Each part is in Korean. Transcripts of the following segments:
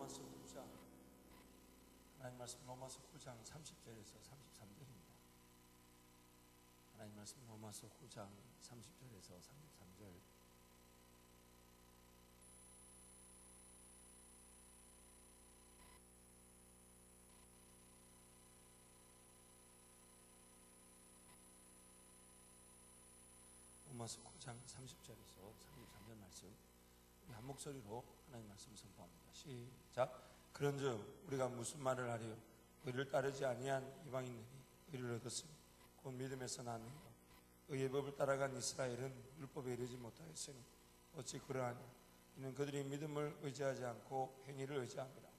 로마서 9장, 하나님 말씀 로마서 9장 30절에서 33절입니다. 하나님 말씀 로마서 9장 30절에서 33절. 로마서 9장 30절에서 33절 말씀, 한 목소리로 하나님 말씀을 선포합니다. 시작. 그런즉 우리가 무슨 말을 하리요? 의를 따르지 아니한 이방인들이 의를 얻었으니 곧 믿음에서 나는 것. 의의 법을 따라간 이스라엘은 율법에 이르지 못하였으니 어찌 그러하냐? 이는 그들이 믿음을 의지하지 않고 행위를 의지함이라.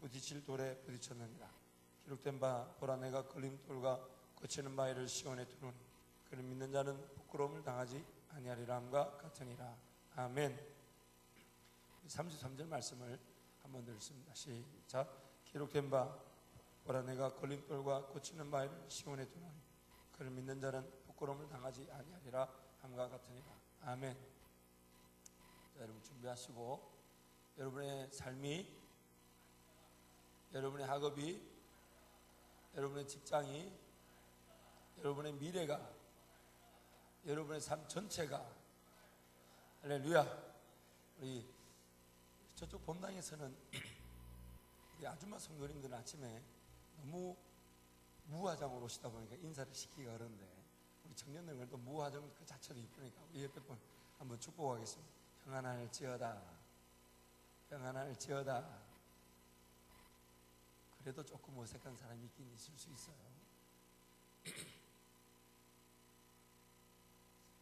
부딪힐 돌에 부딪혔느니라. 기록된 바 보라, 내가 걸림돌과 거치는 바위를 시온에 두노니 그를 믿는 자는 부끄러움을 당하지 아니하리라 함과 같으니라. 아멘. 33절 말씀을 한번 읽습니다. 시작. 기록된 바 보라, 내가 걸림돌과 고치는 바위를 시온에 두노니 그를 믿는 자는 부끄러움을 당하지 아니하리라 함과 같으니라. 아멘. 자, 여러분 준비하시고, 여러분의 삶이, 여러분의 학업이, 여러분의 직장이, 여러분의 미래가, 여러분의 삶 전체가, 할렐루야. 우리 저쪽 본당에서는 우리 아줌마 성도님들은 아침에 너무 무화장으로 오시다 보니까 인사를 시키기가 어려운데, 우리 청년들도 무화장 그 자체도 이쁘니까 우리 옆에 분 한번 축복하겠습니다. 평안할지어다, 평안할지어다. 그래도 조금 어색한 사람이 있긴 있을 수 있어요.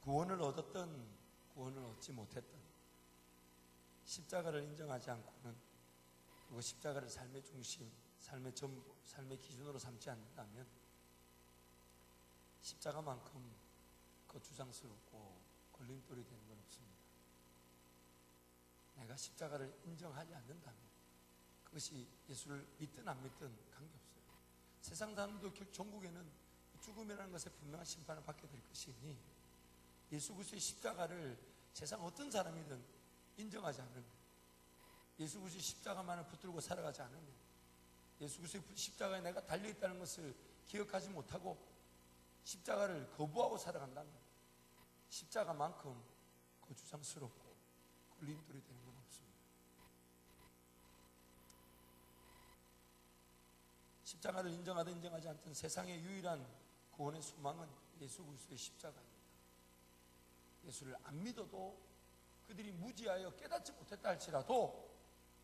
구원을 얻었든 구원을 얻지 못했든 십자가를 인정하지 않고는, 그리고 십자가를 삶의 중심, 삶의 전부, 삶의 기준으로 삼지 않는다면 십자가만큼 거추장스럽고 걸림돌이 되는 건 없습니다. 내가 십자가를 인정하지 않는다면 그것이 예수를 믿든 안 믿든 관계없어요. 세상 사람도 전국에는 죽음이라는 것에 분명한 심판을 받게 될 것이니 예수 그리스도의 십자가를 세상 어떤 사람이든 인정하지 않으면, 예수 그리스도의 십자가만을 붙들고 살아가지 않으면, 예수 그리스도의 십자가에 내가 달려있다는 것을 기억하지 못하고 십자가를 거부하고 살아간다면 십자가만큼 거추장스럽고 걸림돌이 되는 건 없습니다. 십자가를 인정하든 인정하지 않든 세상의 유일한 구원의 소망은 예수 그리스도의 십자가입니다. 예수를 안 믿어도, 그들이 무지하여 깨닫지 못했다 할지라도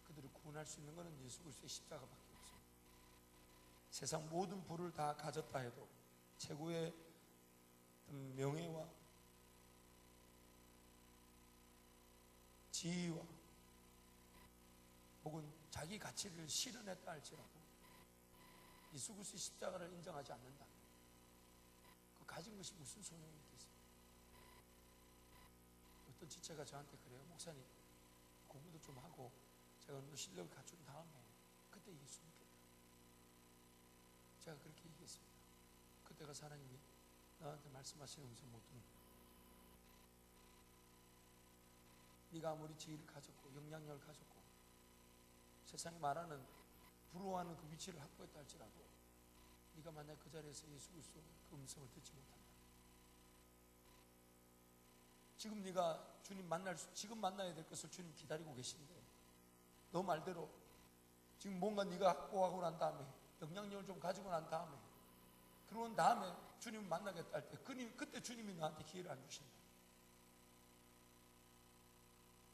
그들을 구원할 수 있는 것은 예수 그리스도의 십자가밖에 없습니다. 세상 모든 부를 다 가졌다 해도, 최고의 명예와 지위와 혹은 자기 가치를 실현했다 할지라도 예수 그리스도의 십자가를 인정하지 않는다면 그 가진 것이 무슨 소용이 있겠어요? 어떤 지체가 저한테 그래요. 목사님, 공부도 좀 하고 제가 어느 실력을 갖춘 다음에 그때 예수 믿겠다. 제가 그렇게 얘기했습니다. 그때가 하나님이 나한테 말씀하시는 음성 못 듣는, 네가 아무리 지위를 가졌고 영향력을 가졌고 세상이 말하는 부러워하는 그 위치를 확보했다 할지라도 네가 만약 그 자리에서 예수 그리스도의 그 음성을 듣지 못한다, 지금 네가 주님 지금 만나야 될 것을 주님 기다리고 계신데, 너 말대로 지금 뭔가 네가 확보하고 난 다음에 영향력을 좀 가지고 난 다음에, 그런 다음에 주님을 만나겠다 할 때 그때 주님이 너한테 기회를 안 주신다.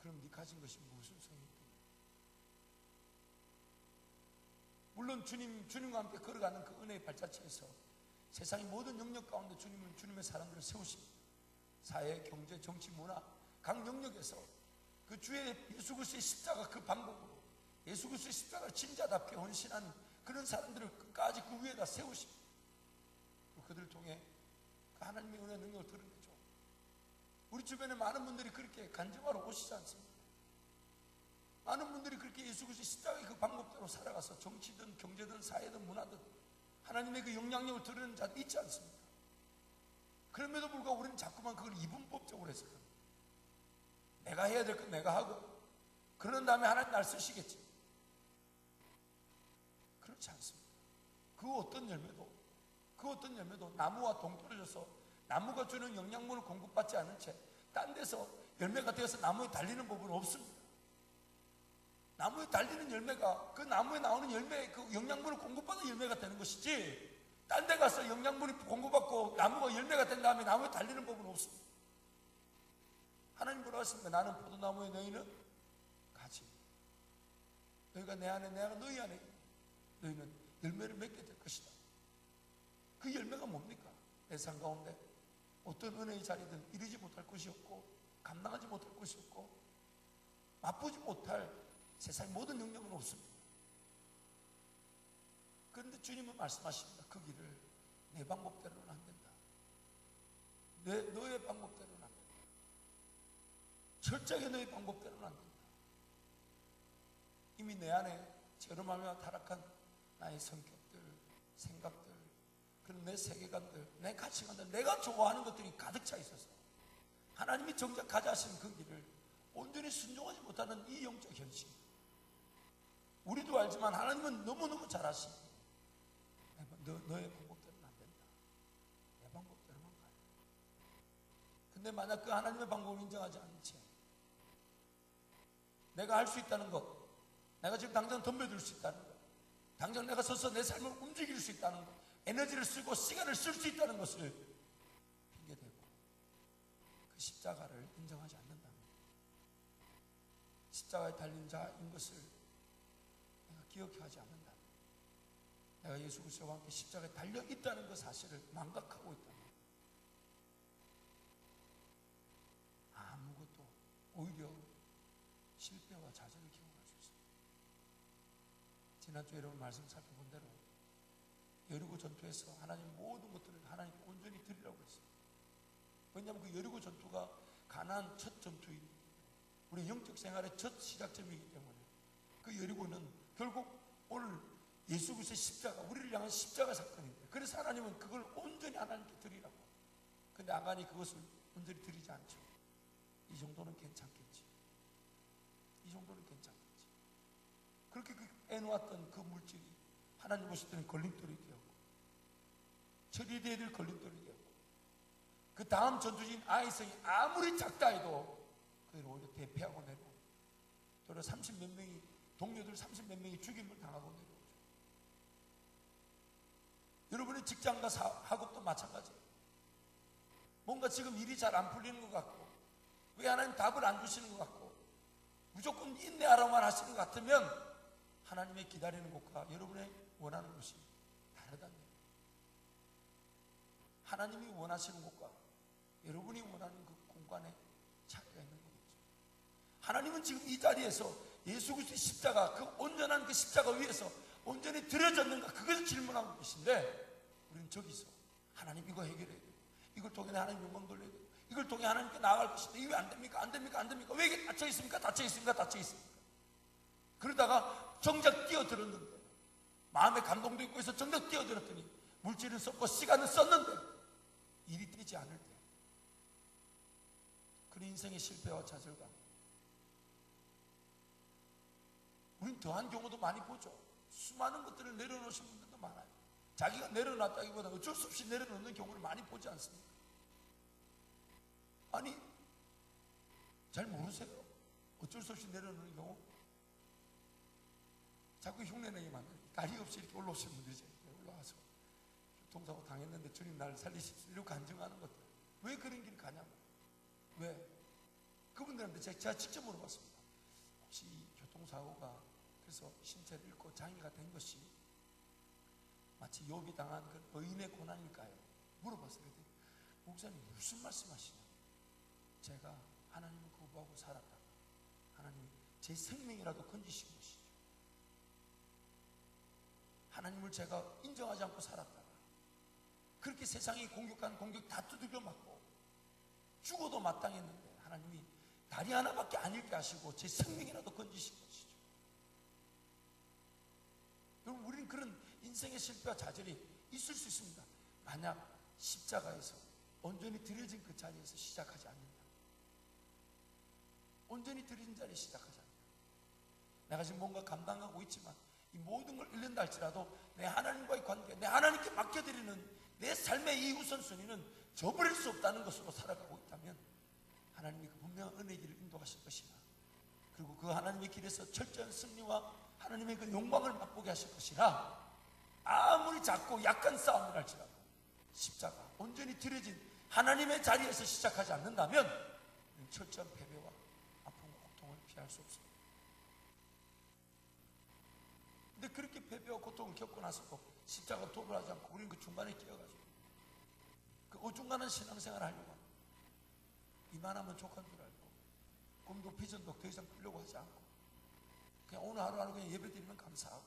그럼 네 가진 것이 무슨 소용이 있겠냐? 물론 주님과 함께 걸어가는 그 은혜의 발자취에서 세상의 모든 영역 가운데 주님의 사람들을 세우십니다. 사회, 경제, 정치, 문화 각 영역에서 그 주의 예수 그리스도의 십자가 그 방법으로 예수 그리스도의 십자가를 진자답게 헌신한 그런 사람들을 끝까지 그 위에다 세우십니다. 그들을 통해 하나님의 은혜의 능력을 드러내죠. 우리 주변에 많은 분들이 그렇게 간증하러 오시지 않습니다. 많은 분들이 그렇게 예수 그리스도의 십자가의 그 방법대로 살아가서 정치든 경제든 사회든 문화든 하나님의 그 영향력을 드러내는 자들이 있지 않습니까? 그럼에도 불구하고 우리는 자꾸만 그걸 이분법적으로 해석합니다. 내가 해야 될 건 내가 하고, 그런 다음에 하나님 날 쓰시겠지. 그렇지 않습니다. 그 어떤 열매도 나무와 동떨어져서 나무가 주는 영양분을 공급받지 않은 채 딴 데서 열매가 되어서 나무에 달리는 법은 없습니다. 나무에 달리는 열매가 그 나무에 나오는 열매, 그 영양분을 공급받는 열매가 되는 것이지, 딴 데 가서 영양분이 공급받고 나무가 열매가 된 다음에 나무에 달리는 법은 없습니다. 하나님 뭐라고 했습니까? 나는 포도나무에, 너희는 가지. 너희가 내 안에, 내가 너희 안에, 너희는 열매를 맺게 될 것이다. 그 열매가 뭡니까? 내 삶 가운데 어떤 은혜의 자리든 이루지 못할 것이 없고, 감당하지 못할 것이 없고, 맛보지 못할 세상의 모든 영역은 없습니다. 그런데 주님은 말씀하십니다. 그 길을 내 방법대로는 안 된다. 너의 방법대로는 안 된다. 철저하게 너의 방법대로는 안 된다. 이미 내 안에 저렴하며 타락한 나의 성격들, 생각들, 그런 내 세계관들, 내 가치관들, 내가 좋아하는 것들이 가득 차 있어서 하나님이 정작 가자 하신 그 길을 온전히 순종하지 못하는 이 영적 현실. 우리도 알지만 하나님은 너무너무 잘 아십니다. 너의 방법대로는 안 된다. 내 방법대로만 가요. 근데 만약 그 하나님의 방법을 인정하지 않은 채 내가 할 수 있다는 것, 내가 지금 당장 덤벼들 수 있다는 것, 당장 내가 서서 내 삶을 움직일 수 있다는 것, 에너지를 쓰고 시간을 쓸 수 있다는 것을 핑계대고 그 십자가를 인정하지 않는다면, 십자가에 달린 자인 것을 내가 기억하지 않는다면, 내가 예수 그리스도와 함께 십자가에 달려 있다는 그 사실을 망각하고 있다면 아무것도, 오히려 실패와 좌절을 경험할 수 있습니다. 지난주에 여러분 말씀 살펴본 대로 여리고 전투에서 하나님 모든 것들을 하나님 온전히 드리라고 했습니다. 왜냐하면 그 여리고 전투가 가나안 첫 전투입니다. 우리 영적 생활의 첫 시작점이기 때문에 그 여리고는 결국 오늘 예수 그리스도의 십자가, 우리를 향한 십자가 사건입니다. 그래서 하나님은 그걸 온전히 하나님께 드리라고. 근데 아간이 그것을 온전히 드리지 않죠. 이 정도는 괜찮겠지. 이 정도는 괜찮겠지. 그렇게 애놓았던 그 물질이 하나님 보실 때는 걸림돌이 되었고, 처리되어야 될 걸림돌이 되었고, 그 다음 전투진 아이성이 아무리 작다 해도 그걸 오히려 대패하고 내려오고, 또래 30몇 명이, 동료들 30몇 명이 죽임을 당하고 내려오죠. 여러분의 직장과 학업도 마찬가지예요. 뭔가 지금 일이 잘 안 풀리는 것 같고, 왜 하나님 답을 안 주시는 것 같고, 무조건 인내하라만 하시는 것 같으면 하나님의 기다리는 곳과 여러분의 원하는 곳이 다르다는 거예요. 하나님이 원하시는 곳과 여러분이 원하는 그 공간에 차이가 있는 거겠죠. 하나님은 지금 이 자리에서 예수 그리스도의 십자가, 그 온전한 그 십자가 위에서 온전히 드려졌는가, 그것을 질문하고 계신데, 우리는 저기서 하나님 이거 해결해야 돼요. 이걸 통해 하나님 영광 돌려야 돼요. 이걸 통해 하나님께 나아갈 것인데 이게 왜 안 됩니까? 안 됩니까? 안 됩니까? 왜 이게 닫혀 있습니까? 닫혀 있습니까? 닫혀 있습니까? 그러다가 정작 뛰어들었는데, 마음에 감동도 있고 해서 정작 뛰어들었더니 물질은 썼고 시간은 썼는데 일이 되지 않을 때, 그런 인생의 실패와 좌절감, 우린 더한 경우도 많이 보죠. 수많은 것들을 내려놓으신 분들도 많아요. 자기가 내려놨다기보다 어쩔 수 없이 내려놓는 경우를 많이 보지 않습니까? 아니, 잘 모르세요? 어쩔 수 없이 내려놓는 경우? 자꾸 흉내내기 만들어요. 다리 없이 이렇게 올라오시는 분들이 올라와서 교통사고 당했는데 주님 나를 살리십시오, 이렇게 간증하는 것들. 왜 그런 길 가냐고. 왜? 그분들한테 제가 직접 물어봤습니다. 혹시 이 교통사고가 그래서 신체를 잃고 장애가 된 것이 마치 욥이 당한 그 의인의 고난일까요? 물어봤어요. 목사님 무슨 말씀하시냐? 제가 하나님을 거부하고 살았다가 하나님이 제 생명이라도 건지신 것이죠. 하나님을 제가 인정하지 않고 살았다가 그렇게 세상이 공격한 공격 다 두들겨 맞고 죽어도 마땅했는데 하나님이 다리 하나밖에 안 잃게 하시고 제 생명이라도 건지신 것이죠. 여러분, 우리는 그런 인생의 실패와 좌절이 있을 수 있습니다. 만약 십자가에서 온전히 드려진 그 자리에서 시작하지 않는다. 온전히 드려진 자리에 시작하지 않는다. 내가 지금 뭔가 감당하고 있지만 이 모든 걸 잃는다 할지라도 내 하나님과의 관계, 내 하나님께 맡겨드리는 내 삶의 이 우선순위는 저버릴 수 없다는 것으로 살아가고 있다면 하나님이 그 분명한 은혜의 길을 인도하실 것이나, 그리고 그 하나님의 길에서 철저한 승리와 하나님의 그 영광을 맛보게 하실 것이라, 아무리 작고 약한 싸움을 할지라도 십자가 온전히 들여진 하나님의 자리에서 시작하지 않는다면 철저한 패배와 아픔과 고통을 피할 수 없습니다. 근데 그렇게 패배와 고통을 겪고 나서도 십자가 도를 하지 않고 우리는 그 중간에 끼어가지고 그 어중간한 신앙생활을 하려고 합니다. 이만하면 족한 줄 알고 꿈도 비전도 더 이상 꾸려고 하지 않고 그냥 오늘 하루하루 그냥 예배드리면 감사하고,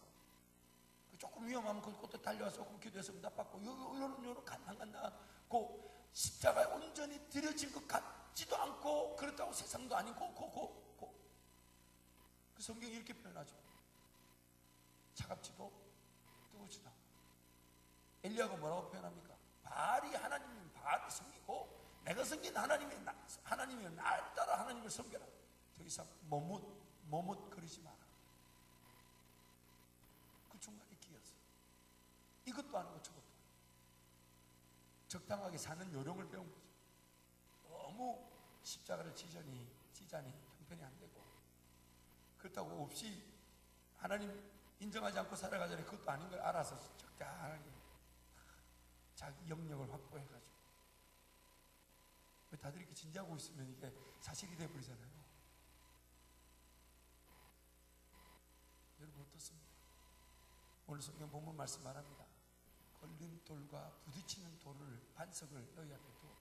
조금 위험하면 그것도 달려와서 조금 기도해서 응답받고 이런 간당간당하고 십자가에 온전히 들여진 것 같지도 않고, 그렇다고 세상도 아니고 그 성경이 이렇게 표현하죠. 차갑지도 뜨겁지도 않고. 엘리야가 뭐라고 표현합니까? 바알이 하나님이면 바알이 섬기고 내가 섬긴 하나님이면 날 따라 하나님을 섬겨라. 더 이상 머뭇거리지 마라. 그 중간에 끼어서 이것도 아니고 저것도 아니고 적당하게 사는 요령을 배운 거죠. 너무 십자가를 지자니 형편이 안 되고, 그렇다고 없이 하나님 인정하지 않고 살아가자니 그것도 아닌 걸 알아서 적당하게 자기 영역을 확보해가지고, 다들 이렇게 진지하고 있으면 이게 사실이 돼버리잖아요. 여러분 어떻습니까? 오늘 성경 본문 말씀 말합니다. 걸림돌과 부딪히는 돌을 반석을 너희 앞에 두었다.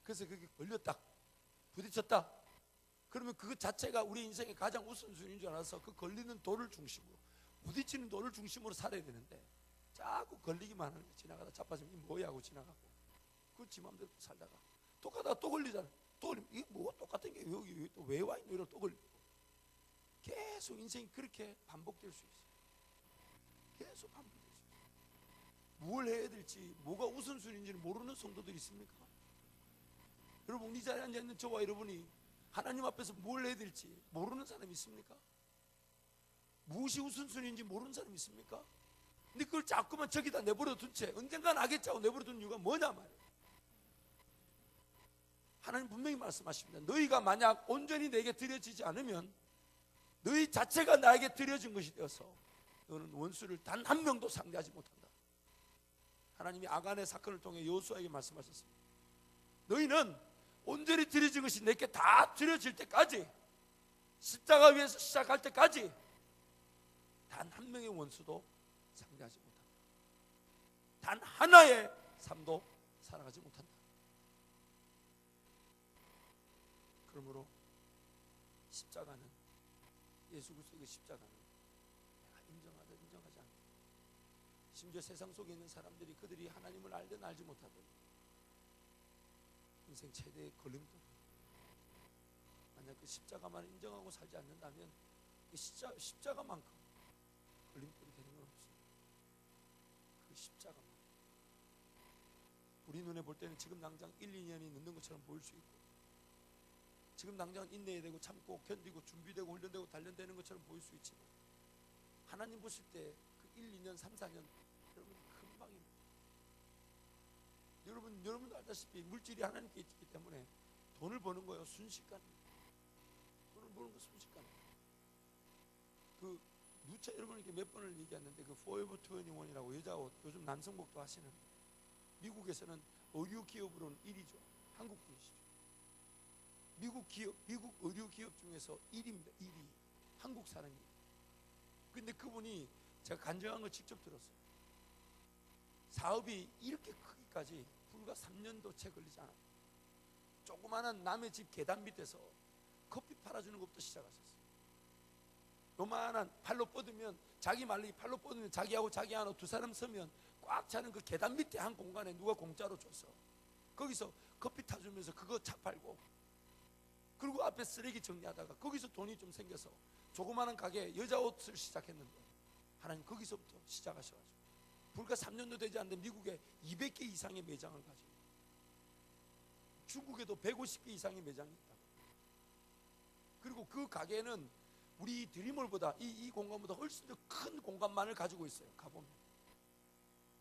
그래서 그게 걸렸다, 부딪혔다, 그러면 그것 자체가 우리 인생의 가장 우선순위인 줄 알아서 그 걸리는 돌을 중심으로, 부딪히는 돌을 중심으로 살아야 되는데 자꾸 걸리기만 하는 거예요. 지나가다 자빠지면 이게 뭐야 하고 지나가고, 그 지 맘대로 살다가 또 가다가 또 걸리잖아요. 또 걸리면 이게 뭐 똑같은 게 여기 또 왜 와 있노, 이러고 또 걸리고, 계속 인생이 그렇게 반복될 수 있어요. 계속 반복될 수 있어요. 뭘 해야 될지, 뭐가 우선순위인지는 모르는 성도들이 있습니까? 여러분, 이 자리에 앉아있는 저와 여러분이 하나님 앞에서 뭘 해야 될지 모르는 사람이 있습니까? 무엇이 우선순위인지 모르는 사람이 있습니까? 근데 그걸 자꾸만 저기다 내버려 둔 채 언젠간 하겠지 하고 내버려 둔 이유가 뭐냐 말이에요. 하나님 분명히 말씀하십니다. 너희가 만약 온전히 내게 드려지지 않으면 너희 자체가 나에게 드려진 것이 되어서 너는 원수를 단 한 명도 상대하지 못한다. 하나님이 아간의 사건을 통해 여호수아에게 말씀하셨습니다. 너희는 온전히 드려진 것이 내게 다 드려질 때까지, 십자가 위에서 시작할 때까지 단 한 명의 원수도 상대하지 못한다. 단 하나의 삶도 살아가지 못한다. 그러므로 십자가는, 예수 그리스도의 그 십자가는 내가 인정하든 인정하지 않든, 심지어 세상 속에 있는 사람들이 그들이 하나님을 알든 알지 못하든 인생 최대의 걸림돌, 만약 그 십자가만 인정하고 살지 않는다면 그 십자가만큼 걸림돌이 되는 건 없습니다. 그 십자가만, 우리 눈에 볼 때는 지금 당장 1, 2년이 늦는 것처럼 보일 수 있고, 지금 당장 인내해야 되고 참고 견디고 준비되고 훈련되고 단련되는 것처럼 보일 수 있지만, 하나님 보실 때 그 1, 2년, 3, 4년 여러분 금방입니다. 여러분도 알다시피 물질이 하나님께 있기 때문에 돈을 버는 거예요. 순식간입니다. 돈을 버는 거 순식간입니다. 그 누차 여러분에게 몇 번을 얘기했는데, 그 Forever 21이라고 여자 옷 요즘 남성복도 하시는데, 미국에서는 의류 기업으로는 1위죠. 한국 분이시죠. 미국 의류 기업 중에서 1위입니다. 1위. 한국 사람이에요. 근데 그분이, 제가 간증한 걸 직접 들었어요. 사업이 이렇게 크기까지 불과 3년도 채 걸리지 않았어요. 조그마한 남의 집 계단 밑에서 커피 팔아주는 것부터 시작하셨어요. 요만한 팔로 뻗으면, 자기 말리 팔로 뻗으면 자기하고 자기 하나 두 사람 서면 꽉 차는 그 계단 밑에 한 공간에 누가 공짜로 줬어. 거기서 커피 타주면서 그거 차 팔고, 그리고 앞에 쓰레기 정리하다가 거기서 돈이 좀 생겨서 조그마한 가게 여자 옷을 시작했는데, 하나님 거기서부터 시작하셔가지고 불과 3년도 되지 않는데 미국에 200개 이상의 매장을 가지고, 중국에도 150개 이상의 매장이 있다고. 그리고 그 가게는 우리 드림홀보다 이 공간보다 훨씬 더 큰 공간만을 가지고 있어요. 가보면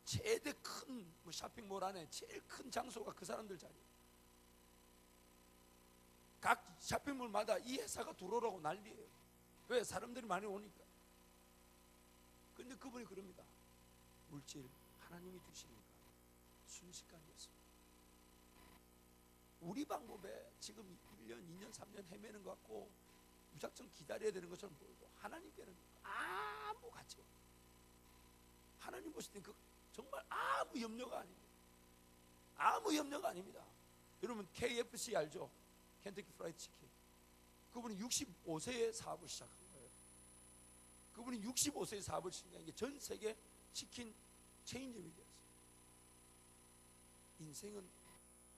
최대 큰 뭐 쇼핑몰 안에 제일 큰 장소가 그 사람들 자리예요. 각 쇼핑몰마다 이 회사가 들어오라고 난리예요. 왜? 사람들이 많이 오니까. 근데 그분이 그럽니다. 물질 하나님이 주시니까 순식간에 했습니다. 우리 방법에 지금 1년, 2년, 3년 헤매는 것 같고 무작정 기다려야 되는 것처럼 보이고, 하나님께는 아무 가치가 없어요. 하나님 보실 땐 그 정말 아무 염려가 아닙니다. 아무 염려가 아닙니다. 여러분 KFC 알죠? 켄터키 프라이드 치킨. 그분이 65세에 사업을 시작한 거예요. 그분이 65세에 사업을 시작한 게 전 세계 치킨 체인점이 되었어요. 인생은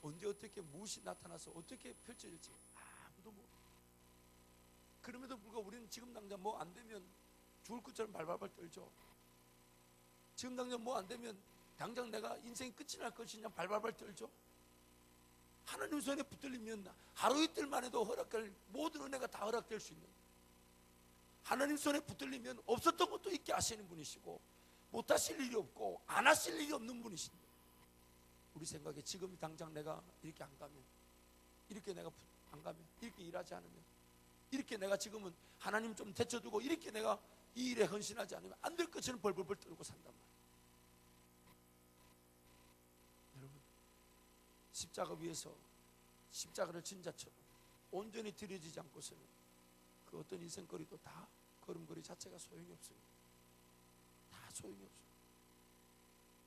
언제 어떻게 무엇이 나타나서 어떻게 펼쳐질지 아무도 모릅니다. 그럼에도 불구하고 우리는 지금 당장 뭐 안 되면 죽을 것처럼 발발발 떨죠. 지금 당장 뭐 안 되면 당장 내가 인생이 끝이 날 것이냐 발발발 떨죠. 하나님 손에 붙들리면 하루 이틀만 해도 허락될 모든 은혜가 다 허락될 수 있는, 하나님 손에 붙들리면 없었던 것도 있게 하시는 분이시고 못하실 일이 없고 안 하실 일이 없는 분이신데, 우리 생각에 지금 당장 내가 이렇게 안 가면, 이렇게 내가 안 가면, 이렇게 일하지 않으면, 이렇게 내가 지금은 하나님 좀 데쳐두고 이렇게 내가 이 일에 헌신하지 않으면 안 될 것처럼 벌벌벌 떨고 산단 말이에요. 여러분, 십자가 위에서 십자가를 진 자처럼 온전히 들여지지 않고서는 그 어떤 인생거리도 다 걸음걸이 자체가 소용이 없습니다. 다 소용이 없어요.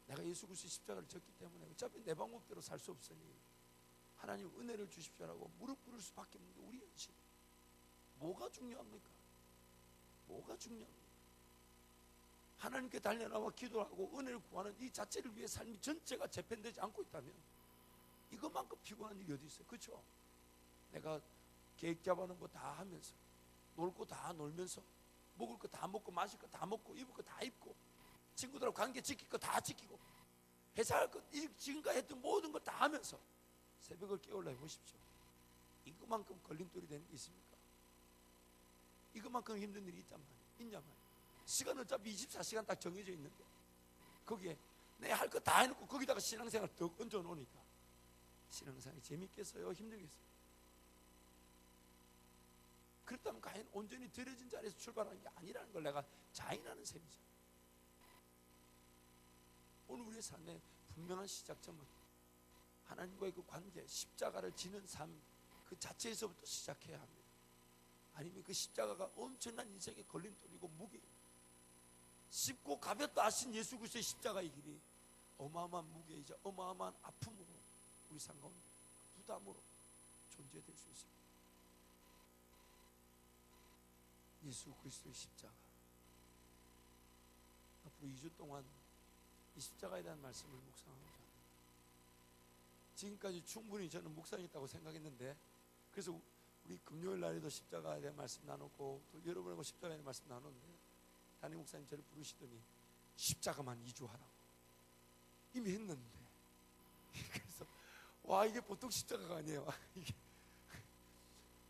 내가 예수 그리스도의 십자가를 졌기 때문에 어차피 내 방법대로 살 수 없으니 하나님 은혜를 주십시오라고 무릎 꿇을 수밖에 없는 게 우리 현실. 뭐가 중요합니까? 뭐가 중요합니까? 하나님께 달려나와 기도하고 은혜를 구하는 이 자체를 위해 삶이 전체가 재편되지 않고 있다면 이것만큼 피곤한 일이 어디 있어요? 그렇죠? 내가 계획 잡아놓은 거 다 하면서, 놀 거 다 놀면서, 먹을 거 다 먹고, 마실 거 다 먹고, 입을 거 다 입고, 친구들하고 관계 지킬 거 다 지키고, 회사 할 거 지금까지 했던 모든 걸 다 하면서 새벽을 깨울라 해보십시오. 이것만큼 걸림돌이 되는 게 있습니까? 이것만큼 힘든 일이 있단 말이에요. 있냐 말이에요. 시간은 어차피 24시간 딱 정해져 있는데 거기에 내 할 거 다 해놓고 거기다가 신앙생활 더 얹어 놓으니까 신앙생활이 재밌겠어요? 힘들겠어요? 그렇다면 과연 온전히 들여진 자리에서 출발하는 게 아니라는 걸 내가 자인하는 셈이죠. 오늘 우리의 삶의 분명한 시작점은 하나님과의 그 관계, 십자가를 지는 삶 그 자체에서부터 시작해야 합니다. 아니면 그 십자가가 엄청난 인생의 걸림돌이고 무게, 쉽고 가볍다 하신 예수 그리스도의 십자가의 길이 어마어마한 무게이자 어마어마한 아픔으로 우리 삶 가운데 부담으로 존재될 수 있습니다. 예수 그리스도의 십자가. 앞으로 2주 동안 이 십자가에 대한 말씀을 묵상하고자 합니다. 지금까지 충분히 저는 묵상했다고 생각했는데, 그래서 우리 금요일 날에도 십자가에 대한 말씀 나눴고 또 여러분하고 십자가에 대한 말씀 나눴는데, 담임 목사님 저를 부르시더니 십자가만 2주 하라고. 이미 했는데 그래서 와, 이게 보통 십자가가 아니에요. 이게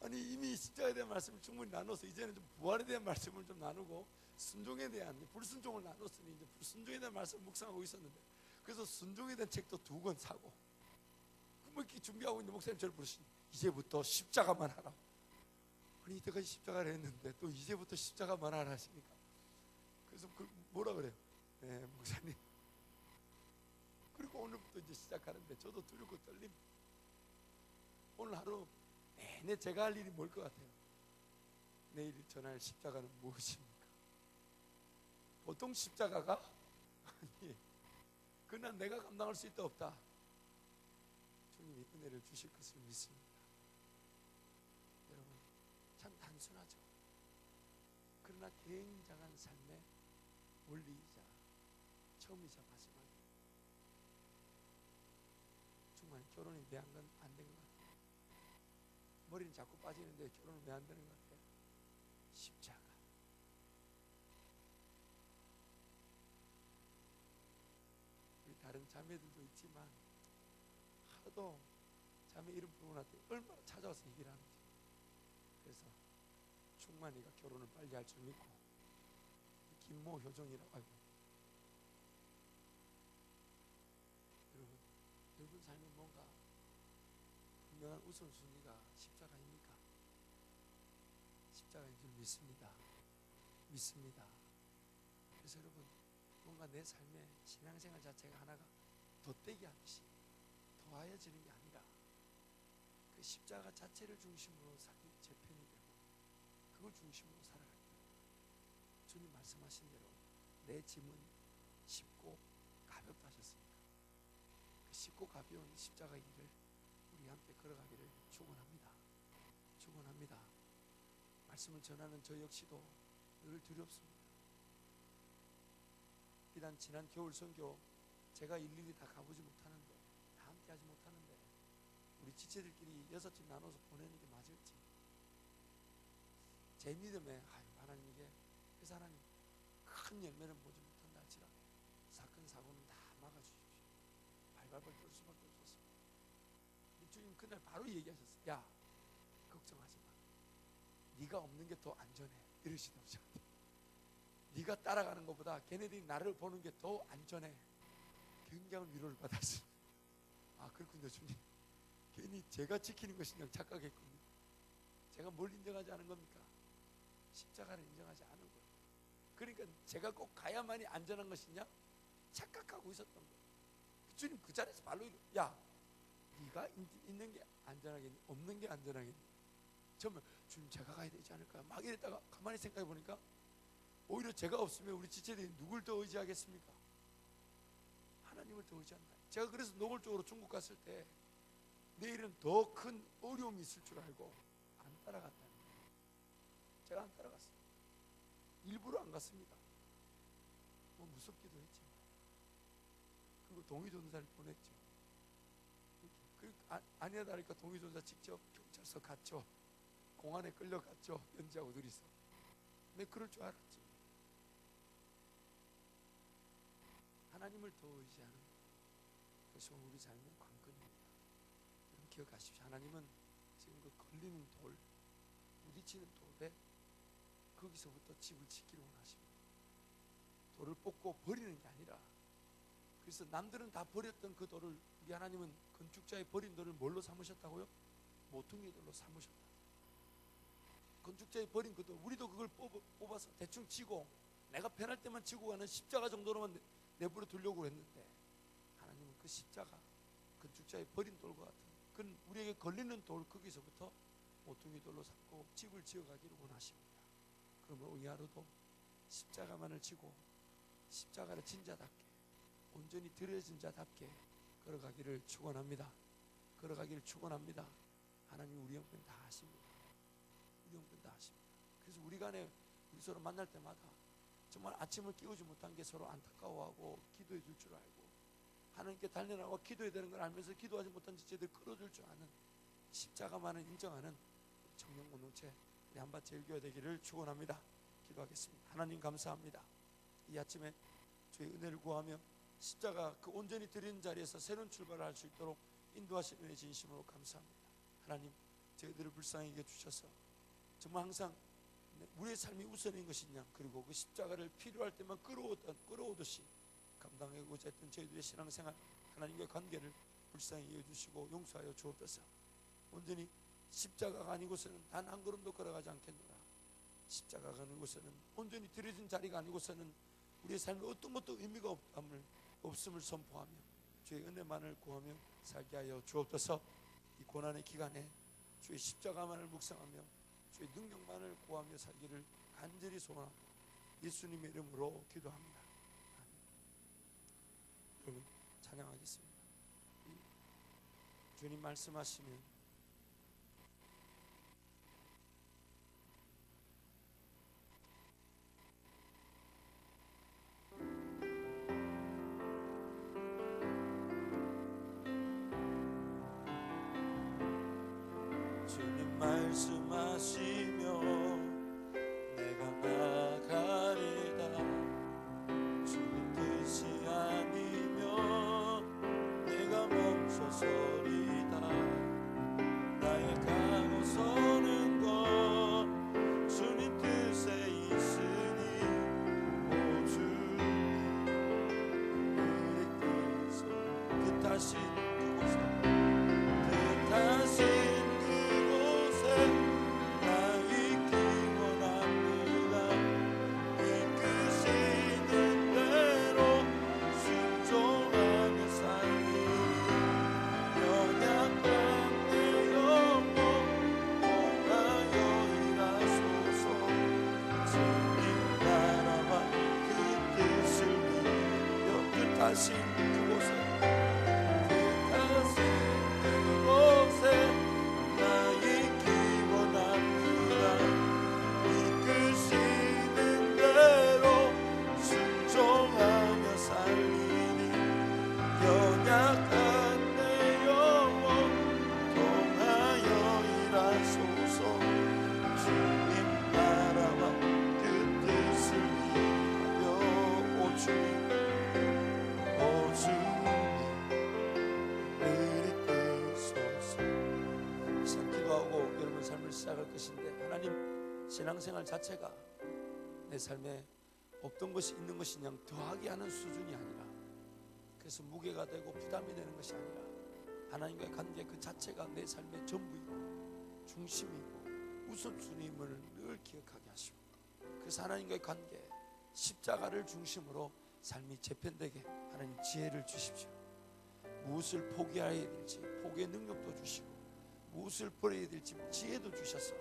아니, 이미 십자가에 대한 말씀을 충분히 나눠서 이제는 좀 부활에 대한 말씀을 좀 나누고 순종에 대한, 불순종을 나눴으니 이제 불순종에 대한 말씀을 묵상하고 있었는데, 그래서 순종에 대한 책도 2권 사고 뭐 이렇게 준비하고 있는 목사님 저를 부르시니 이제부터 십자가만 하라. 아니, 이때까지 십자가를 했는데 또 이제부터 십자가만 하라 하시니까, 그래서 뭐라 그래요? 네, 목사님. 그리고 오늘부터 이제 시작하는데 저도 두렵고 떨립니다. 오늘 하루 내내 제가 할 일이 뭘 것 같아요? 내일 전할 십자가는 무엇입니까? 보통 십자가가 아니, 그날 내가 감당할 수 있다 없다. 주님이 은혜를 주실 것을 믿습니다. 여러분, 참 단순하죠. 그러나 굉장한 삶의 원리이자 처음이자 마지막입니다. 정말 결혼이 왜 안 된 것 같아요? 머리는 자꾸 빠지는데 결혼은 왜 안 되는 것 같아요? 십자가. 우리 다른 자매들도 있지만 하도 자매 이름 부르고 나서 얼마나 찾아와서 얘기를 하는지. 그래서 충만이가 결혼을 빨리 할 줄 믿고, 김모 효정이라고 하고. 여러분 삶에 뭔가 분명한 우선순위가 십자가입니까? 십자가인 줄 믿습니다. 그래서 여러분, 뭔가 내 삶의 신앙생활 자체가 하나가 덧대기 하듯이 더하여지는 게 아니라 그 십자가 자체를 중심으로 살기 제 편이 되고, 그걸 중심으로 살아갈 때 주님 말씀하신 대로 내 짐은 쉽고 가볍다 하셨습니다. 그 쉽고 가벼운 십자가 길을 우리 함께 걸어가기를 축원합니다. 말씀을 전하는 저 역시도 늘 두렵습니다. 비단 지난 겨울 선교 제가 일일이 다 가보지 못하는데, 다 함께 하지 못하는데 우리 지체들끼리 6팀 나눠서 보내는 게 맞을지, 제 믿음에 하나님, 이게 그래서 하나님 큰 열매는 보지 못한다 할지라도 사건 사고는 다 막아주십시오. 발발발 떨 수밖에 없었습니다. 주님 그날 바로 얘기하셨어요. 야, 걱정하지 마. 네가 없는 게 더 안전해. 이러시더라고요. 네가 따라가는 것보다 걔네들이 나를 보는 게 더 안전해. 굉장한 위로를 받았습니다. 아, 그렇군요 주님. 괜히 제가 지키는 것이냐 착각했군요. 제가 뭘 인정하지 않은 겁니까? 십자가를 인정하지 않은 거예요. 그러니까 제가 꼭 가야만이 안전한 것이냐 착각하고 있었던 거예요. 주님 그 자리에서 발로 야, 네가 있는 게 안전하겠니? 없는 게 안전하겠니? 처음에 주님 제가 가야 되지 않을까요? 막 이랬다가 가만히 생각해 보니까 오히려 제가 없으면 우리 지체들이 누굴 더 의지하겠습니까? 하나님을 더 의지한다. 제가 그래서 노골적으로 중국 갔을 때 내일은 더 큰 어려움이 있을 줄 알고 안 따라갔다는 거예요. 제가 안 따라갔어요. 일부러 안 갔습니다. 뭐 무섭기도 했지만. 그리고 동의전사를 보냈죠. 아니야 다르니까 동의전사 직접 경찰서 갔죠. 공안에 끌려갔죠. 연지하고 둘이서. 내 그럴 줄 알았지. 하나님을 더 의지하는 것이 우리 삶의 관건입니다. 여러분 기억하십시오. 하나님은 지금 그 걸리는 돌, 부딪히는 돌에 거기서부터 집을 짓기를 원하십니다. 돌을 뽑고 버리는 게 아니라, 그래서 남들은 다 버렸던 그 돌을 우리 하나님은 건축자의 버린 돌을 뭘로 삼으셨다고요? 모퉁이 돌로 삼으셨다. 건축자의 버린 그 돌, 우리도 그걸 뽑아서 대충 치고 내가 편할 때만 치고 가는 십자가 정도로만 내버려 두려고 했는데, 하나님은 그 십자가, 건축자의 버린 돌과 같은 그건 우리에게 걸리는 돌, 거기서부터 모퉁이 돌로 삼고 집을 지어가기를 원하십니다. 그러면 우리 하루도 십자가만을 지고 십자가를 진 자답게, 온전히 드려진 자답게 걸어가기를 축원합니다. 하나님 우리 형편 다 아십니다. 그래서 우리 간에 우리 서로 만날 때마다 정말 아침을 깨우지 못한 게 서로 안타까워하고 기도해 줄 줄 알고, 하나님께 달려나가고 기도해야 되는 걸 알면서 기도하지 못한 지체들 끌어줄 줄 아는, 십자가만을 인정하는 청년 공동체 우리 한밭 제일교회 되기를 축원합니다. 기도하겠습니다. 하나님 감사합니다. 이 아침에 주의 은혜를 구하며 십자가 그 온전히 드리는 자리에서 새로운 출발을 할 수 있도록 인도하시는 은혜 진심으로 감사합니다. 하나님 저희들을 불쌍히 여겨주셔서 정말 항상 우리의 삶이 우선인 것이냐, 그리고 그 십자가를 필요할 때만 끌어오듯이 감당하고자 했던 저희들의 신앙생활, 하나님과의 관계를 불쌍히 여겨주시고 용서하여 주옵소서. 온전히 십자가가 아니고서는 단 한 걸음도 걸어가지 않겠노라. 십자가가 아니고서는, 온전히 드려진 자리가 아니고서는 우리의 삶에 어떤 것도 의미가 없음을 선포하며 주의 은혜만을 구하며 살게 하여 주옵소서. 이 고난의 기간에 주의 십자가만을 묵상하며 주의 능력만을 구하며 살기를 간절히 소원하고 예수님의 이름으로 기도합니다. 여러분 찬양하겠습니다. 주님 말씀하시면 주님 말씀하시며 내가 나가리다. 주님 뜻이 아니면 내가 멈춰서리다. 나의 가고 서는 것 주님 가신 그곳에 나의 기원합니다. 이끄시는 대로 순종하며 살리니 연약한 내 영혼 통하여 일하소서. 주님 나라와 그 뜻을 이루며 오 주님 기도하고 여러분 삶을 시작할 것인데, 하나님 신앙생활 자체가 내 삶에 없던 것이 있는 것이 그냥 더하게 하는 수준이 아니라, 그래서 무게가 되고 부담이 되는 것이 아니라 하나님과의 관계 그 자체가 내 삶의 전부이고 중심이고 우선순위임을 늘 기억하게 하시고, 그래서 하나님과의 관계 십자가를 중심으로 삶이 재편되게 하나님 지혜를 주십시오. 무엇을 포기해야 될지 포기의 능력도 주시고, 무엇을 버려야 될지 지혜도 주셔서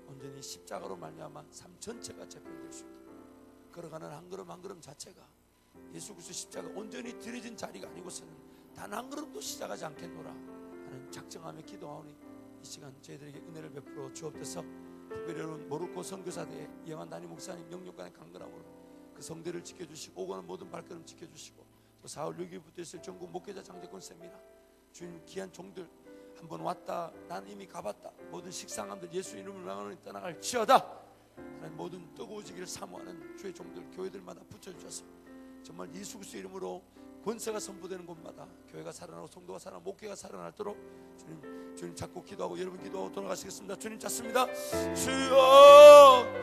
온전히 십자가로 말미암아 삶 전체가 재편될 수 있도록, 걸어가는 한 걸음 한 걸음 자체가 예수 그리스도 십자가 온전히 들여진 자리가 아니고서는 단 한 걸음도 시작하지 않겠노라 하는 작정하며 기도하오니, 이 시간 저희들에게 은혜를 베풀어 주옵소서. 특별히 여러분 모르고 선교사대에 영한 담임 목사님 영육간의 강건함으로 그 성대를 지켜주시고 오고는 모든 발걸음 지켜주시고, 또 4월 6일부터 있을 전국 목회자 장제권 세미나 주님 귀한 종들 한번 왔다 난 이미 가봤다 모든 식상함들 예수 이름을 명하노니 떠나갈 지어다 하는 모든 뜨거워지기를 사모하는 주의 종들 교회들마다 붙여주셔서 정말 예수 그리스도 이름으로 권세가 선포되는 곳마다 교회가 살아나고 성도가 살아나고 목회가 살아나도록 주님 잡고 기도하고 여러분 기도하고 돌아가시겠습니다. 주님 찾습니다. 주여